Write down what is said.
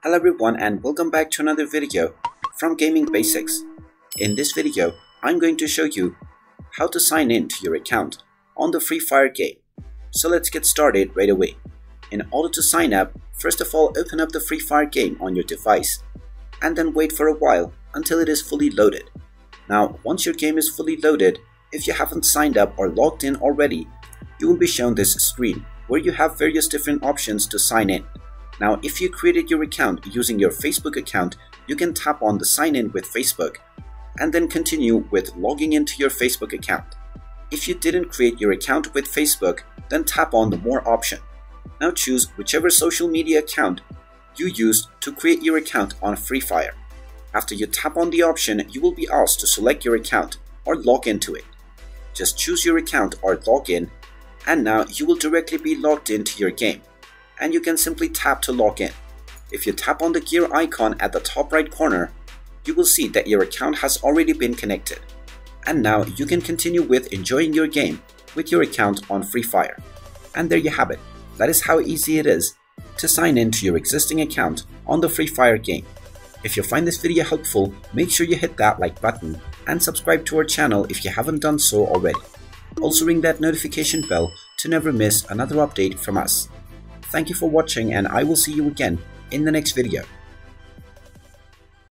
Hello everyone and welcome back to another video from Gaming Basics. In this video, I'm going to show you how to sign in to your account on the Free Fire game. So let's get started right away. In order to sign up, first of all open up the Free Fire game on your device and then wait for a while until it is fully loaded. Now once your game is fully loaded, if you haven't signed up or logged in already, you will be shown this screen where you have various different options to sign in. Now if you created your account using your Facebook account, you can tap on the sign in with Facebook and then continue with logging into your Facebook account. If you didn't create your account with Facebook, then tap on the more option. Now choose whichever social media account you used to create your account on Free Fire. After you tap on the option, you will be asked to select your account or log into it. Just choose your account or log in, and now you will directly be logged into your game, and you can simply tap to log in. If you tap on the gear icon at the top right corner, you will see that your account has already been connected, and now you can continue with enjoying your game with your account on Free Fire. And there you have it. That is how easy it is to sign in to your existing account on the Free Fire game. If you find this video helpful, make sure you hit that like button and subscribe to our channel if you haven't done so already. Also ring that notification bell to never miss another update from us. Thank you for watching, and I will see you again in the next video.